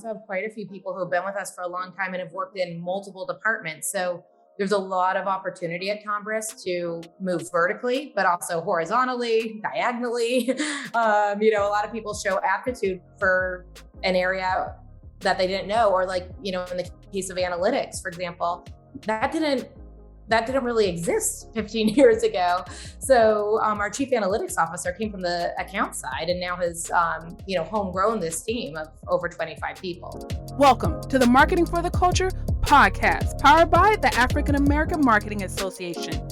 also have quite a few people who have been with us for a long time and have worked in multiple departments. So there's a lot of opportunity at Tombras to move vertically, but also horizontally, diagonally. A lot of people show aptitude for an area that they didn't know, or like, in the case of analytics, for example, that didn't really exist 15 years ago. So our chief analytics officer came from the account side and now has, homegrown this team of over 25 people. Welcome to the Marketing for the Culture podcast, powered by the African American Marketing Association.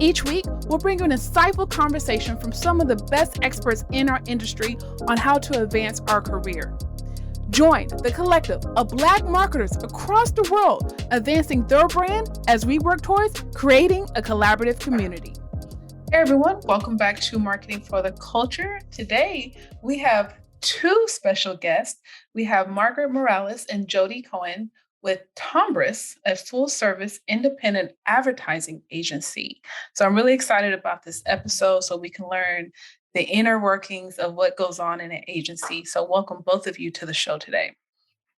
Each week, we'll bring you an insightful conversation from some of the best experts in our industry on how to advance our career. Join the collective of Black marketers across the world, advancing their brand as we work towards creating a collaborative community. Hey everyone, welcome back to Marketing for the Culture. Today, we have two special guests. We have Margaret Morales and Jodi Cohen with Tombras, a full-service independent advertising agency. So I'm really excited about this episode so we can learn the inner workings of what goes on in an agency. So welcome both of you to the show today.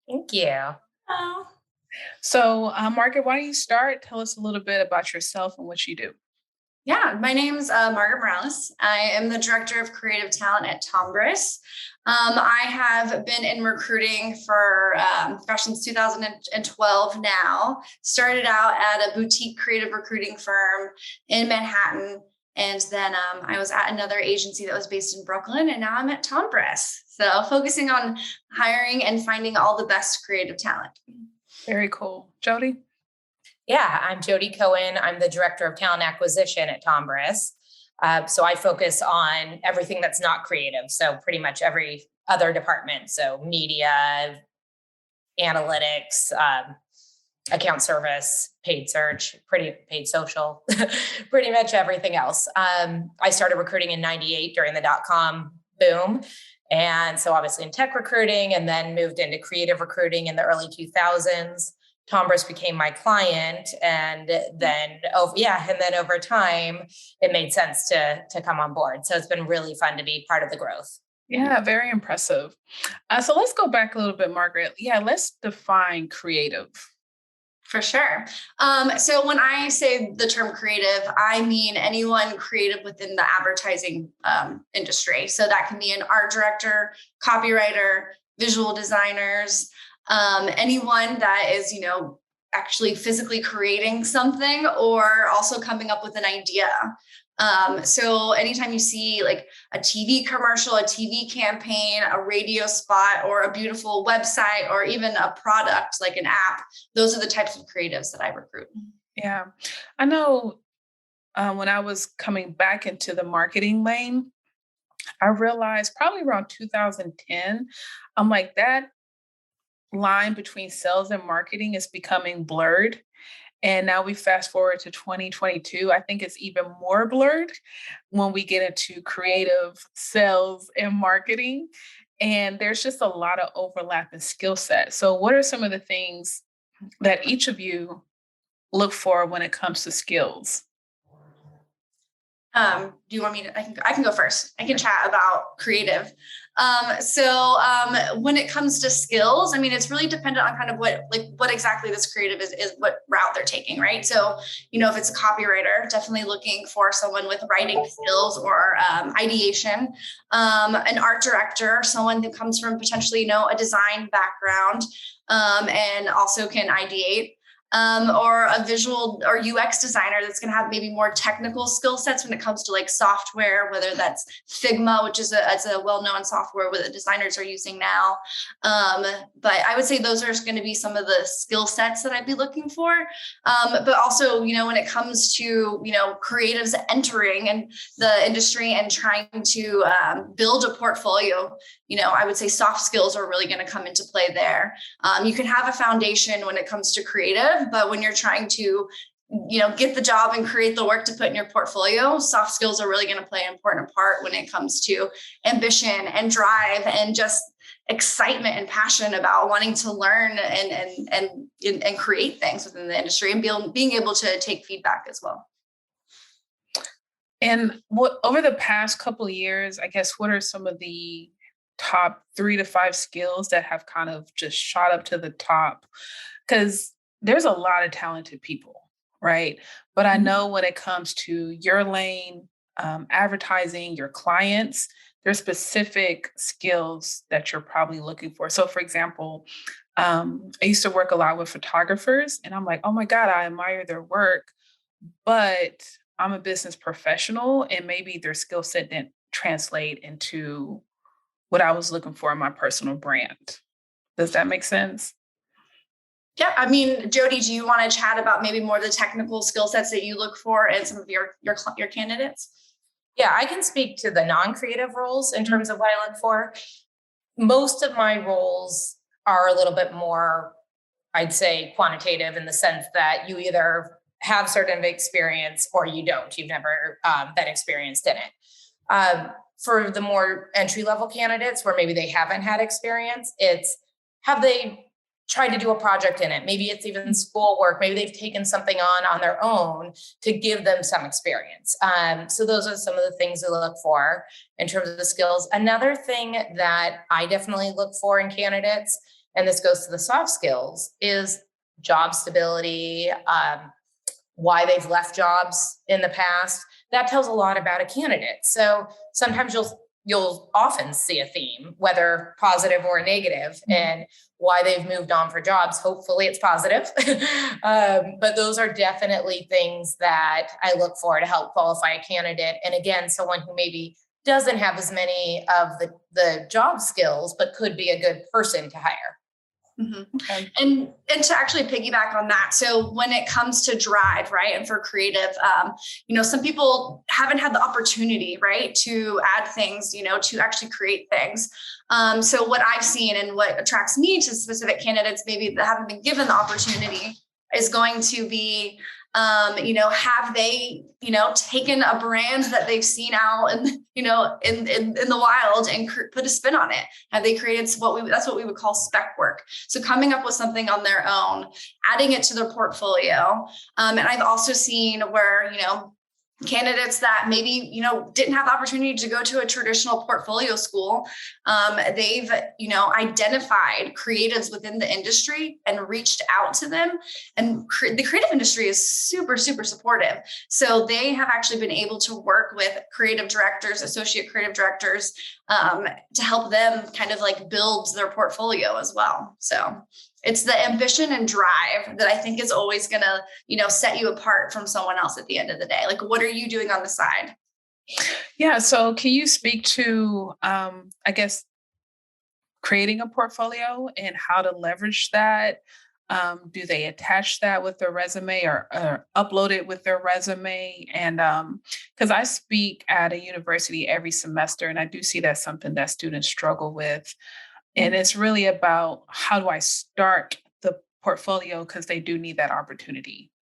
Thank you. Oh. So Margaret, why don't you start? Tell us a little bit about yourself and what you do. Yeah, my name's Margaret Morales. I am the Director of Creative Talent at Tombras. I have been in recruiting for, since 2012 now. Started out at a boutique creative recruiting firm in Manhattan. And then I was at another agency that was based in Brooklyn, and now I'm at Tombras. So focusing on hiring and finding all the best creative talent. Very cool. Jodi? Yeah, I'm Jodi Cohen. I'm the Director of Talent Acquisition at Tombras. So I focus on everything that's not creative. So pretty much every other department. So media, analytics, account service, paid search, paid social, pretty much everything else. I started recruiting in 98 during the .com boom. And so obviously in tech recruiting, and then moved into creative recruiting in the early 2000s. Tombras became my client. And then over time, it made sense to come on board. So it's been really fun to be part of the growth. Yeah, very impressive. So let's go back a little bit, Margaret. Yeah, let's define creative. For sure. So when I say the term creative, I mean anyone creative within the advertising industry. So that can be an art director, copywriter, visual designers, anyone that is, actually physically creating something or also coming up with an idea. So anytime you see like a TV commercial, a TV campaign, a radio spot, or a beautiful website, or even a product like an app, those are the types of creatives that I recruit. Yeah, I know when I was coming back into the marketing lane, I realized probably around 2010, I'm like, that line between sales and marketing is becoming blurred. And now we fast forward to 2022. I think it's even more blurred when we get into creative sales and marketing. And there's just a lot of overlap in skill set. So what are some of the things that each of you look for when it comes to skills? Do you want me to, I can go first. I can chat about creative. When it comes to skills, it's really dependent on kind of what exactly this creative is what route they're taking, right? So, if it's a copywriter, definitely looking for someone with writing skills or ideation, an art director, someone who comes from potentially, a design background, and also can ideate. Or a visual or UX designer that's going to have maybe more technical skill sets when it comes to like software, whether that's Figma, which is a well-known software where the designers are using now. But I would say those are going to be some of the skill sets that I'd be looking for. But also, when it comes to, creatives entering and the industry and trying to build a portfolio, I would say soft skills are really going to come into play there. You can have a foundation when it comes to creative, but when you're trying to, get the job and create the work to put in your portfolio, soft skills are really going to play an important part when it comes to ambition and drive and just excitement and passion about wanting to learn and create things within the industry and being able to take feedback as well. And what over the past couple of years, I guess, what are some of the top 3 to 5 skills that have kind of just shot up to the top? Because there's a lot of talented people, right? But I know when it comes to your lane, advertising, your clients, there's specific skills that you're probably looking for. So, for example, I used to work a lot with photographers, and I'm like, oh my God, I admire their work, but I'm a business professional, and maybe their skill set didn't translate into what I was looking for in my personal brand. Does that make sense? Yeah, I mean, Jodi, do you want to chat about maybe more of the technical skill sets that you look for in some of your candidates? Yeah, I can speak to the non-creative roles in terms of what I look for. Most of my roles are a little bit more, I'd say, quantitative in the sense that you either have certain experience or you don't. You've never been experienced in it. For the more entry-level candidates where maybe they haven't had experience, it's have they tried to do a project in it? Maybe it's even schoolwork. Maybe they've taken something on their own to give them some experience. So those are some of the things we look for in terms of the skills. Another thing that I definitely look for in candidates, and this goes to the soft skills, is job stability, why they've left jobs in the past. That tells a lot about a candidate. So sometimes you'll often see a theme, whether positive or negative, and why they've moved on for jobs. Hopefully it's positive. But those are definitely things that I look for to help qualify a candidate. And again, someone who maybe doesn't have as many of the job skills, but could be a good person to hire. Mm-hmm. Okay. And to actually piggyback on that. So when it comes to drive, right, and for creative, some people haven't had the opportunity, right, to add things, to actually create things. So what I've seen and what attracts me to specific candidates, maybe that haven't been given the opportunity, is going to be, have they, taken a brand that they've seen out in the wild and put a spin on it? Have they created that's what we would call spec work. So coming up with something on their own, adding it to their portfolio. And I've also seen where, candidates that maybe, didn't have the opportunity to go to a traditional portfolio school. They've, identified creatives within the industry and reached out to them. And the creative industry is super, super supportive. So they have actually been able to work with creative directors, associate creative directors, to help them kind of like build their portfolio as well. So it's the ambition and drive that I think is always going to, set you apart from someone else at the end of the day. Like, what are you doing on the side? Yeah. So can you speak to, creating a portfolio and how to leverage that? Do they attach that with their resume or upload it with their resume? And because I speak at a university every semester, and I do see that's something that students struggle with. And it's really about how do I start the portfolio, because they do need that opportunity.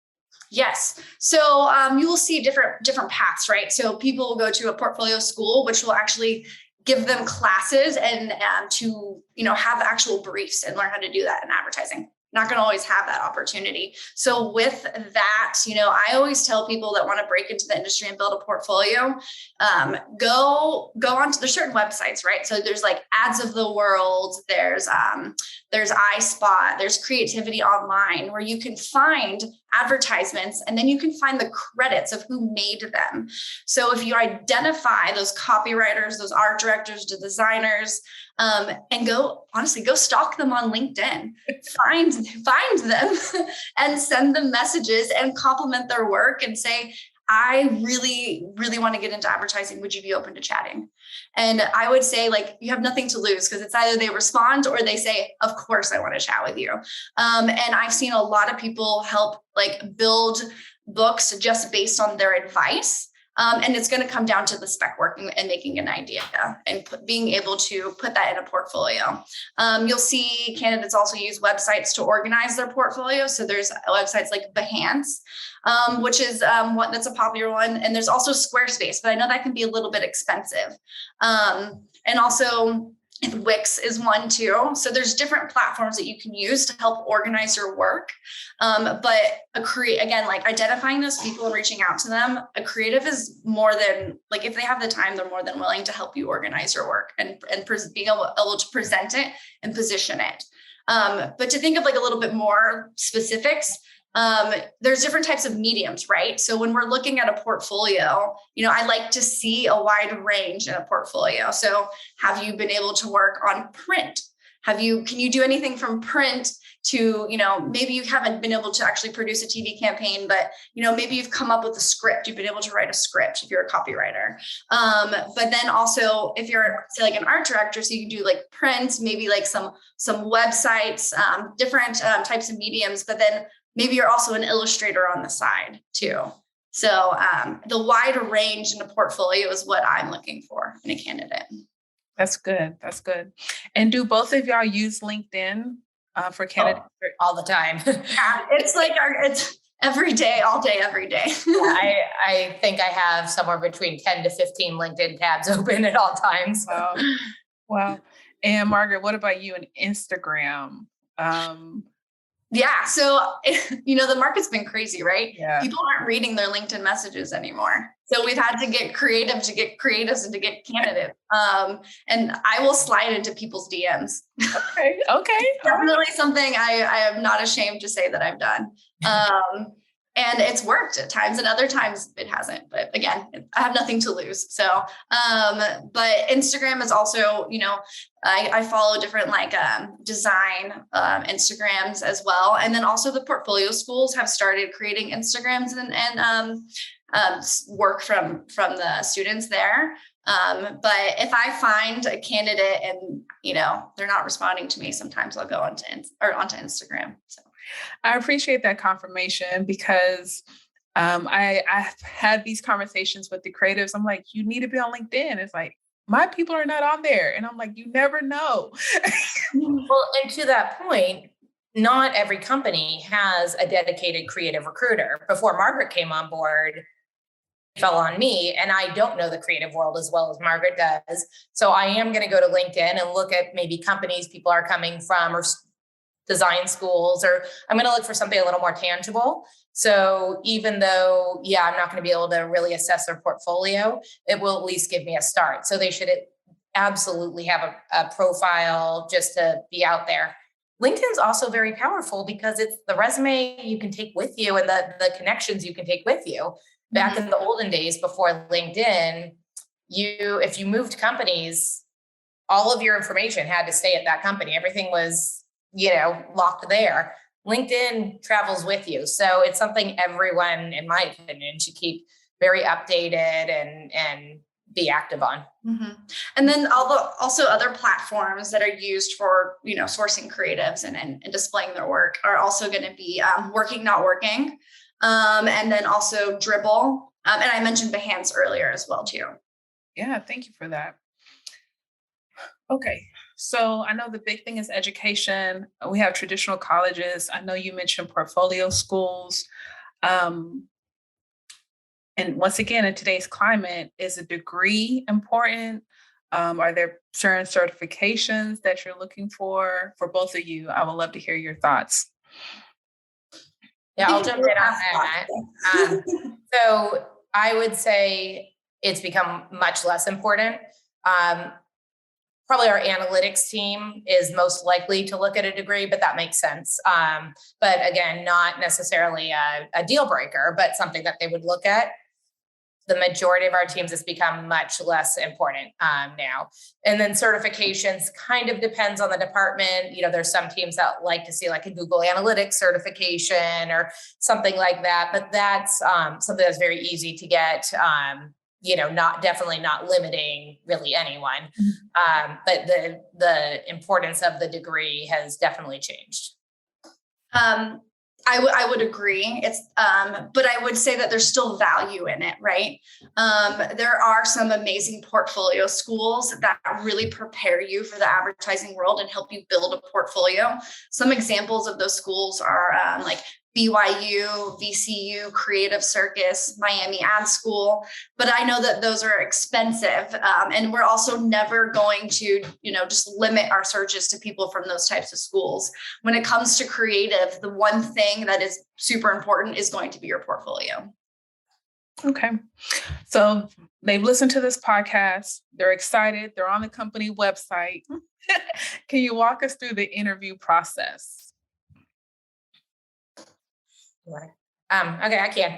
Yes. So you will see different paths, right? So people will go to a portfolio school, which will actually give them classes and to, have actual briefs and learn how to do that in advertising. Not going to always have that opportunity. So with that, I always tell people that want to break into the industry and build a portfolio, go onto, there's certain websites, right? So there's like Ads of the World, there's iSpot, there's Creativity Online, where you can find advertisements and then you can find the credits of who made them. So if you identify those copywriters, those art directors, the designers, and go stalk them on LinkedIn, find them and send them messages and compliment their work and say, I really, really want to get into advertising. Would you be open to chatting? And I would say, like, you have nothing to lose, because it's either they respond or they say, of course, I want to chat with you. And I've seen a lot of people help like build books just based on their advice. And it's going to come down to the spec work and making an idea and being able to put that in a portfolio. You'll see candidates also use websites to organize their portfolio. So there's websites like Behance, which is that's a popular one. And there's also Squarespace, but I know that can be a little bit expensive. And also, Wix is one too. So there's different platforms that you can use to help organize your work. But again, like identifying those people and reaching out to them, a creative is more than like, if they have the time, they're more than willing to help you organize your work and being able to present it and position it. But to think of like a little bit more specifics, there's different types of mediums, right? So when we're looking at a portfolio, I like to see a wide range in a portfolio. So have you been able to work on print? Can you do anything from print to, maybe you haven't been able to actually produce a TV campaign, but, maybe you've come up with a script, you've been able to write a script if you're a copywriter. But then also if you're say like an art director, so you can do like print, maybe like some websites, different types of mediums, but then maybe you're also an illustrator on the side too. So the wide range in a portfolio is what I'm looking for in a candidate. That's good. That's good. And do both of y'all use LinkedIn for candidates? All the time. Yeah, it's like it's every day, all day, every day. I think I have somewhere between 10 to 15 LinkedIn tabs open at all times. Wow. And Margaret, what about you and Instagram? Yeah. So, the market's been crazy, right? Yeah. People aren't reading their LinkedIn messages anymore. So we've had to get creative to get creatives and to get candidates. And I will slide into people's DMs. Okay. Definitely something I am not ashamed to say that I've done. And it's worked at times and other times it hasn't. But again, I have nothing to lose. So, but Instagram is also, I follow different like design Instagrams as well. And then also the portfolio schools have started creating Instagrams and work from the students there. But if I find a candidate and, they're not responding to me, sometimes I'll go onto Instagram. So. I appreciate that confirmation because I've had these conversations with the creatives. I'm like, you need to be on LinkedIn. It's like, my people are not on there. And I'm like, you never know. Well, and to that point, not every company has a dedicated creative recruiter. Before Margaret came on board, it fell on me, and I don't know the creative world as well as Margaret does. So I am going to go to LinkedIn and look at maybe companies people are coming from or design schools, or I'm going to look for something a little more tangible. So even though, I'm not going to be able to really assess their portfolio, it will at least give me a start. So they should absolutely have a profile just to be out there. LinkedIn's also very powerful because it's the resume you can take with you and the connections you can take with you. Back in the olden days before LinkedIn, if you moved companies, all of your information had to stay at that company. Everything was locked there. LinkedIn travels with you. So it's something everyone, in my opinion, should keep very updated and be active on. Mm-hmm. And then also other platforms that are used for, sourcing creatives and displaying their work are also going to be Working Not Working. And then also Dribble. And I mentioned Behance earlier as well too. Yeah, thank you for that. Okay. So I know the big thing is education. We have traditional colleges. I know you mentioned portfolio schools. And once again, in today's climate, is a degree important? Are there certain certifications that you're looking for both of you? I would love to hear your thoughts. Yeah, I'll jump in on that. So I would say it's become much less important. Probably our analytics team is most likely to look at a degree, but that makes sense. But again, not necessarily a deal breaker, but something that they would look at. The majority of our teams has become much less important now. And then certifications kind of depends on the department. There's some teams that like to see like a Google Analytics certification or something like that, but that's something that's very easy to get. Definitely not limiting really anyone. But the importance of the degree has definitely changed. I would agree. It's, but I would say that there's still value in it, right? There are some amazing portfolio schools that really prepare you for the advertising world and help you build a portfolio. Some examples of those schools are like BYU, VCU, Creative Circus, Miami Ad School, but I know that those are expensive. And we're also never going to, just limit our searches to people from those types of schools. When it comes to creative, the one thing that is super important is going to be your portfolio. Okay. So they've listened to this podcast. They're excited. They're on the company website. Can you walk us through the interview process? Okay, I can.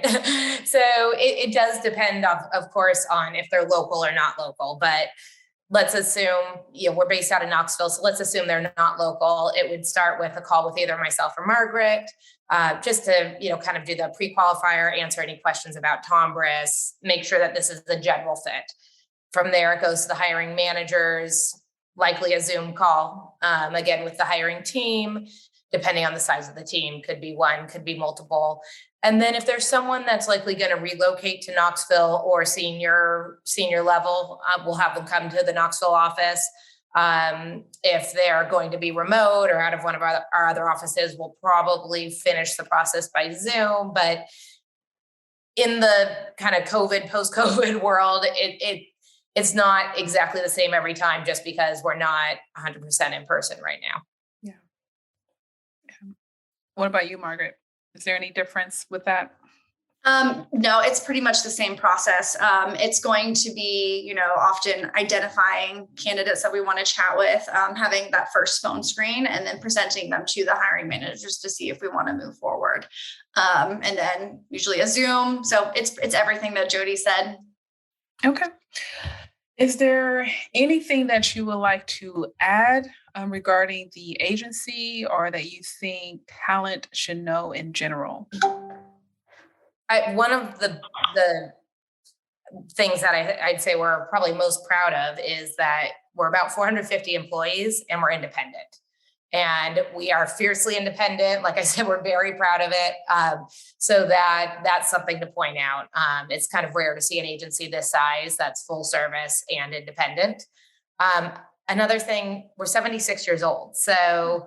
So it does depend, of course, on if they're local or not local, but let's assume, we're based out of Knoxville. So let's assume they're not local. It would start with a call with either myself or Margaret, just to, kind of do the pre-qualifier, answer any questions about Tombras, make sure that this is the general fit. From there, it goes to the hiring managers, likely a Zoom call, again, with the hiring team. Depending on the size of the team, could be one, could be multiple. And then if there's someone that's likely going to relocate to Knoxville or senior level, we'll have them come to the Knoxville office. If they're going to be remote or out of one of our other offices, we'll probably finish the process by Zoom. But in the kind of post-COVID world, it's not exactly the same every time, just because we're not 100% in person right now. What about you, Margaret? Is there any difference with that? No, it's pretty much the same process. It's going to be, often identifying candidates that we want to chat with, having that first phone screen, and then presenting them to the hiring managers to see if we want to move forward. And then usually a Zoom. So it's everything that Jodi said. Okay. Is there anything that you would like to add regarding the agency, or that you think talent should know in general? One of the things that I'd say we're probably most proud of is that we're about 450 employees and we're independent. And we are fiercely independent. Like I said, we're very proud of it. So that's something to point out. It's kind of rare to see an agency this size that's full service and independent. Another thing, we're 76 years old. So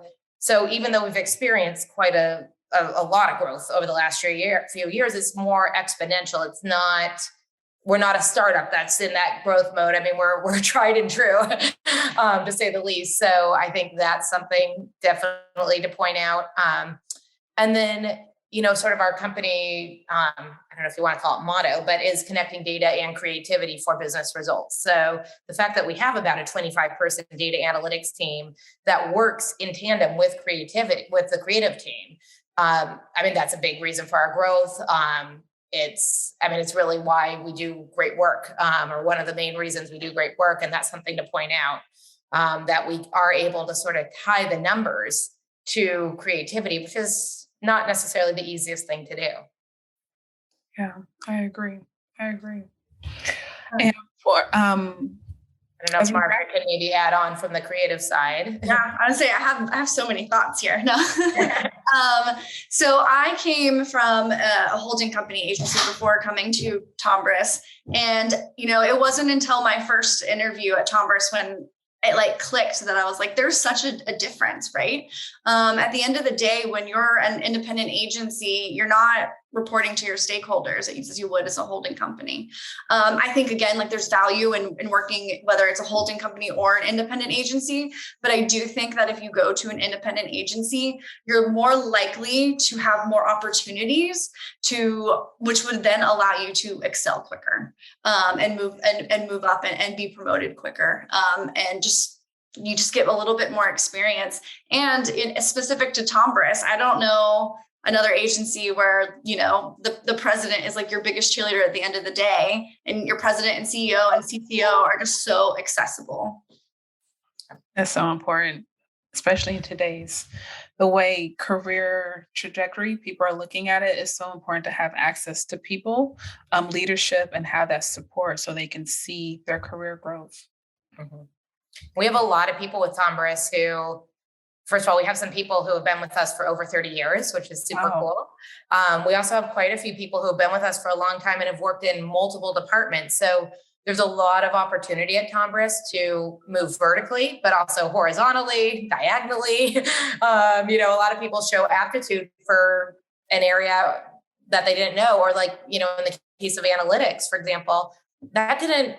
even though we've experienced quite a lot of growth over the last few years, it's more exponential. We're not a startup that's in that growth mode. I mean, we're tried and true, to say the least. So I think that's something definitely to point out. And then, sort of our company, I don't know if you want to call it motto, but is connecting data and creativity for business results. So the fact that we have about a 25-person data analytics team that works in tandem with creativity, with the creative team, that's a big reason for our growth. It's really why we do great work, or one of the main reasons we do great work. And that's something to point out, that we are able to sort of tie the numbers to creativity, which is not necessarily the easiest thing to do. Yeah, I agree. And for, I don't know if Margaret can maybe add on from the creative side. Yeah, honestly, I have so many thoughts here. No. So I came from a holding company agency before coming to Tombras. And, it wasn't until my first interview at Tombras when it clicked that I was like, there's such a difference, right? At the end of the day, when you're an independent agency, you're not reporting to your stakeholders as you would as a holding company. I think, again, there's value in working, whether it's a holding company or an independent agency. But I do think that if you go to an independent agency, you're more likely to have more opportunities which would then allow you to excel quicker, and move up and be promoted quicker. You just get a little bit more experience. And specific to Tombras, I don't know another agency where, the president is your biggest cheerleader at the end of the day, and your president and CEO and CTO are just so accessible. That's so important, especially in the way career trajectory people are looking at it. Is so important to have access to people, leadership, and have that support so they can see their career growth. Mm-hmm. We have a lot of people with Tombras who, first of all, we have some people who have been with us for over 30 years, which is super cool. We also have quite a few people who have been with us for a long time and have worked in multiple departments. So there's a lot of opportunity at Tombras to move vertically, but also horizontally, diagonally. A lot of people show aptitude for an area that they didn't know, or like, in the case of analytics, for example, that didn't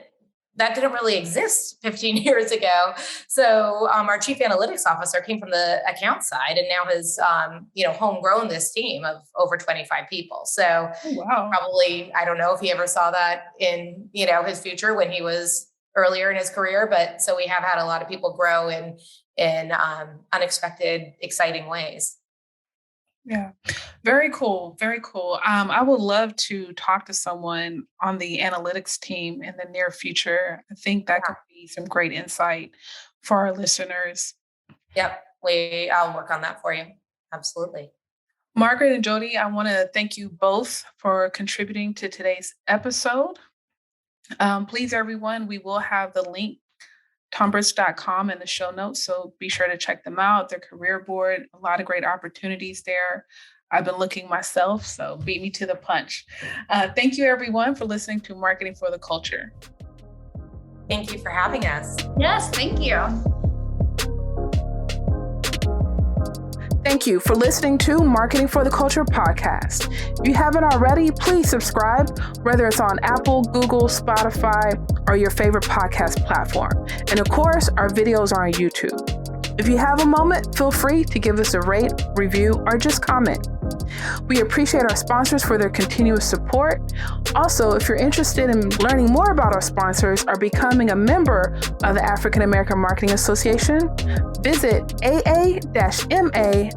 really exist 15 years ago. So our chief analytics officer came from the account side and now has, homegrown this team of over 25 people. So probably, I don't know if he ever saw that in, his future when he was earlier in his career, but so we have had a lot of people grow in unexpected, exciting ways. Yeah. Very cool. Very cool. I would love to talk to someone on the analytics team in the near future. I think that could be some great insight for our listeners. Yep. I'll work on that for you. Absolutely. Margaret and Jodi, I want to thank you both for contributing to today's episode. Please, everyone, we will have the link Tombras.com in the show notes. So be sure to check them out. Their career board, a lot of great opportunities there. I've been looking myself, so beat me to the punch. Thank you, everyone, for listening to Marketing for the Culture. Thank you for having us. Yes, thank you. Thank you for listening to Marketing for the Culture podcast. If you haven't already, please subscribe, whether it's on Apple, Google, Spotify, or your favorite podcast platform. And of course, our videos are on YouTube. If you have a moment, feel free to give us a rate, review, or just comment. We appreciate our sponsors for their continuous support. Also, if you're interested in learning more about our sponsors or becoming a member of the African American Marketing Association, visit aa-ma.org.